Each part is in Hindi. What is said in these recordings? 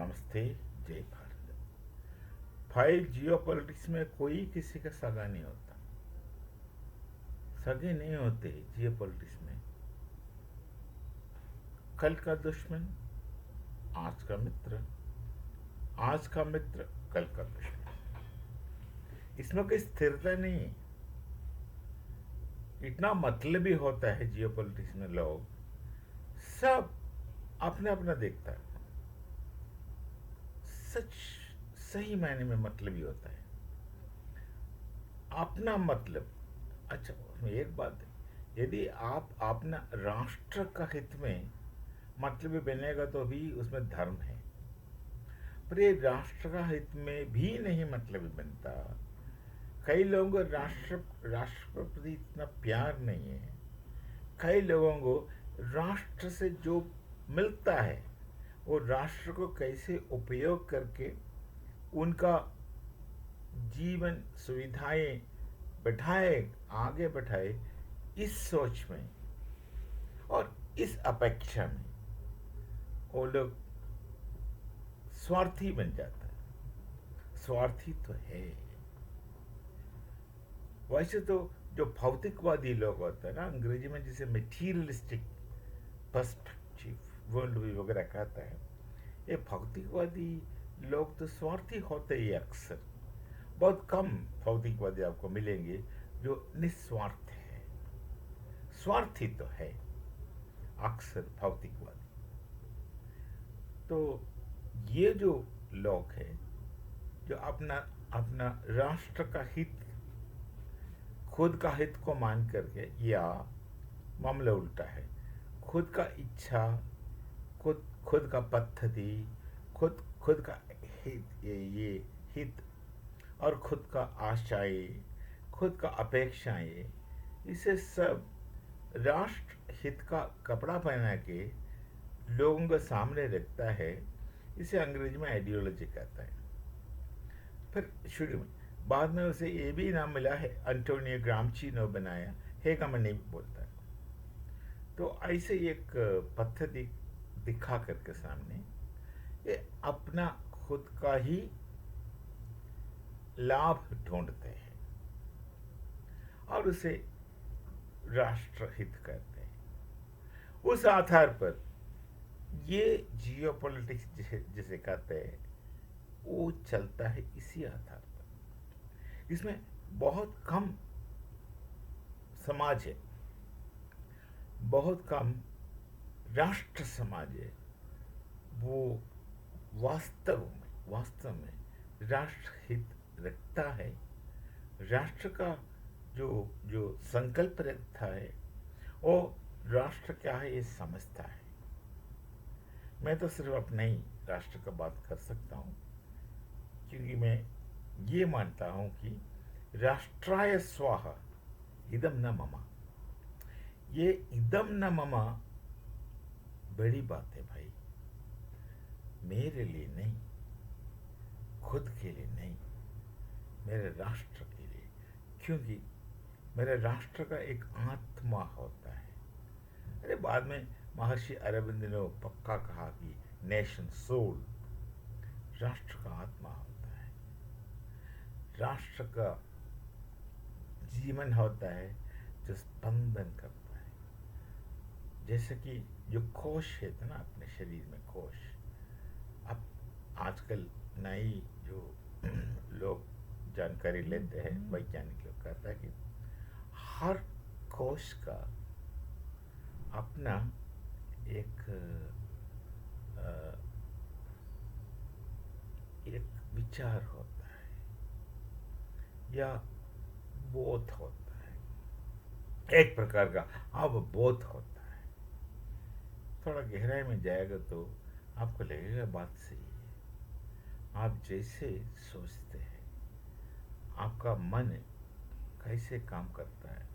नमस्ते। जय भारत। भाई, जियो पॉलिटिक्स में कोई किसी का सगा नहीं होता। सगे नहीं होते जियो पॉलिटिक्स में। कल का दुश्मन आज का मित्र, आज का मित्र कल का दुश्मन। इसमें कोई स्थिरता नहीं है। इतना मतलबी होता है जियो पॉलिटिक्स में। लोग सब अपना अपना देखता है। सच सही मायने में मतलबी होता है। अपना मतलब। अच्छा, उसमें एक बात है, यदि आप अपना राष्ट्र का हित में मतलबी बनेगा तो भी उसमें धर्म है। पर ये राष्ट्र का हित में भी नहीं मतलबी बनता। कई लोगों को राष्ट्र के प्रति इतना प्यार नहीं है। कई लोगों को राष्ट्र से जो मिलता है वो राष्ट्र को कैसे उपयोग करके उनका जीवन सुविधाएं बैठाए, आगे बैठाए, इस सोच में और इस अपेक्षा में वो लोग स्वार्थी बन जाता है। स्वार्थी तो है। वैसे तो जो भौतिकवादी लोग होते हैं ना, अंग्रेजी में जिसे मटीरियलिस्टिक पर्सपेक्टिव वर्ल्ड व्यू वगैरह कहता है, ये भौतिकवादी लोग तो स्वार्थी होते ही अक्सर। बहुत कम भौतिकवादी आपको मिलेंगे जो निस्वार्थ है। स्वार्थी तो है अक्सर भौतिकवादी। तो ये जो लोग हैं जो अपना अपना राष्ट्र का हित, खुद का हित को मान करके, या मामला उल्टा है, खुद का इच्छा, खुद का पद्धति, खुद का हित, ये हित और खुद का आशाएं, खुद का अपेक्षाएं, इसे सब राष्ट्र हित का कपड़ा पहना के लोगों के सामने रखता है। इसे अंग्रेजी में आइडियोलॉजी कहता है। फिर शुरू में, बाद में उसे ये भी नाम मिला है, एंटोनियो ग्राम्ची ने बनाया, हेगमन नहीं बोलता है। तो ऐसे एक पद्धति दिखा करके सामने ये अपना खुद का ही लाभ ढूंढते हैं और उसे राष्ट्रहित करते हैं। उस आधार पर ये जियो पॉलिटिक्स जिसे कहते हैं वो चलता है इसी आधार पर। इसमें बहुत कम समाज है, बहुत कम राष्ट्र समाज है वो वास्तव में राष्ट्र हित रखता है। राष्ट्र का जो जो संकल्प रखता है वो राष्ट्र क्या है ये समझता है। मैं तो सिर्फ अपने ही राष्ट्र का बात कर सकता हूँ, क्योंकि मैं ये मानता हूँ कि राष्ट्राय स्वाहा इदम न ममा। ये इदम न ममा बड़ी बात है भाई। मेरे लिए नहीं, खुद के लिए नहीं, मेरे राष्ट्र के लिए। क्योंकि मेरे राष्ट्र का एक आत्मा होता है। अरे बाद में महर्षि अरविंद ने पक्का कहा कि नेशन सोल, राष्ट्र का आत्मा होता है। राष्ट्र का जीवन होता है जो स्पंदन करता है। जैसे कि जो कोश है ना अपने शरीर में, कोश। अब आजकल नई जो लोग जानकारी लेते हैं, वैज्ञानिक लोग कहता है कि हर कोश का अपना एक एक विचार होता है या बोध होता है, एक प्रकार का अवबोध होता है। थोड़ा गहराई में जाएगा तो आपको लगेगा बात सही है। आप जैसे सोचते हैं, आपका मन कैसे काम करता है,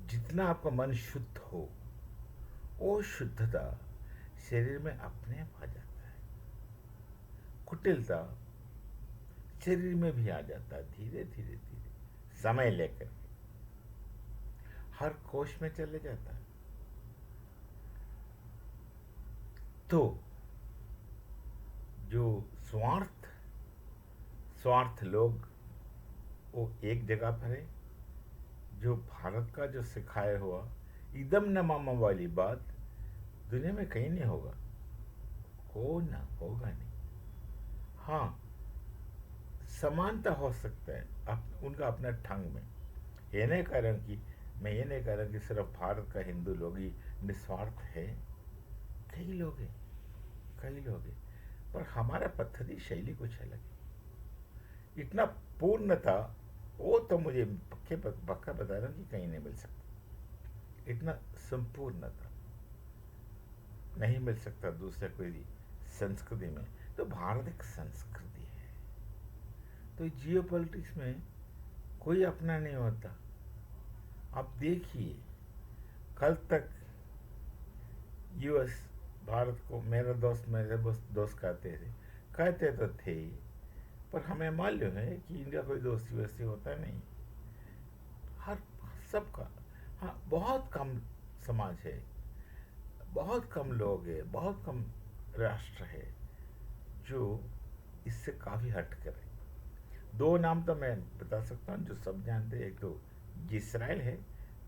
जितना आपका मन शुद्ध हो वो शुद्धता शरीर में अपने आप आ जाता है। कुटिलता शरीर में भी आ जाता है, धीरे धीरे धीरे समय लेकर के हर कोश में चले जाता है। तो जो स्वार्थ स्वार्थ लोग वो एक जगह पर है। जो भारत का जो सिखाया हुआ इदम न मामा वाली बात दुनिया में कहीं नहीं होगा, हो ना होगा नहीं। हाँ, समानता हो सकता है उनका अपना ठंग में। ये नहीं कह रहा कि मैं ये नहीं कह रहा कि सिर्फ भारत का हिंदू लोग ही निस्वार्थ है। कई लोग हैं, कई लोग हैं, पर हमारा पद्धति शैली कुछ अलग है। इतना पूर्णता वो तो मुझे पक्का बता रहा हूँ कि कहीं नहीं मिल सकता। इतना संपूर्णता नहीं मिल सकता दूसरे कोई संस्कृति में। तो भारत एक संस्कृति है। तो जियो पॉलिटिक्स में कोई अपना नहीं होता। आप देखिए, कल तक यूएस भारत को मेरे दोस्त कहते तो थे, पर हमें मालूम है कि इनका कोई दोस्ती वोस्ती होता नहीं। हर सबका, हाँ, बहुत कम समाज है, बहुत कम लोग है, बहुत कम राष्ट्र है जो इससे काफ़ी हट कर है। दो नाम तो मैं बता सकता हूँ जो सब जानते हैं। एक तो इसराइल है,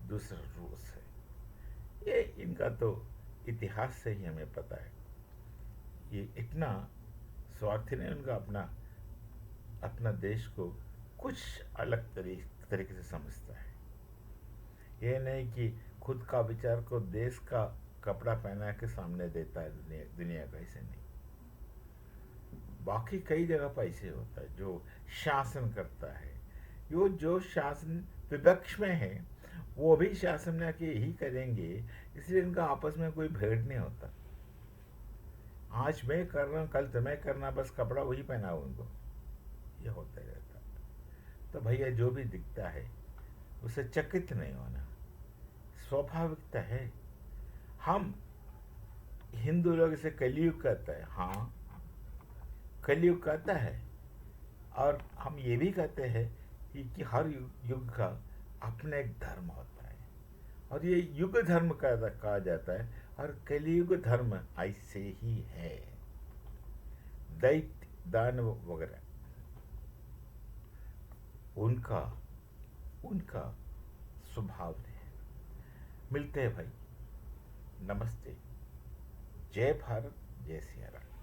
दूसरा रूस है। ये इनका तो इतिहास से ही हमें पता है। ये इतना स्वार्थी नहीं, उनका अपना अपना देश को कुछ अलग तरीके से समझता है। ये नहीं कि खुद का विचार को देश का कपड़ा पहना के सामने देता है दुनिया का, ऐसे नहीं। बाकी कई जगह पर ऐसे होता है जो शासन करता है। जो शासन विपक्ष में है वो भी शासन में आके यही करेंगे, इसलिए इनका आपस में कोई भेद नहीं होता। आज मैं कर रहा हूँ, कल तुम्हें करना, बस कपड़ा वही पहना हो उनको, ये होता रहता। तो भैया जो भी दिखता है उसे चकित नहीं होना, स्वाभाविकता है। हम हिंदू लोग इसे कलयुग कहता है, हाँ कलयुग कहता है। और हम ये भी कहते हैं कि हर युग का अपना एक धर्म होता है, और ये युग धर्म कहा जाता है। और कलयुग धर्म ऐसे ही है। दैत्य दानव वगैरह उनका उनका स्वभाव है। मिलते हैं भाई। नमस्ते। जय भारत, जय सिया राम।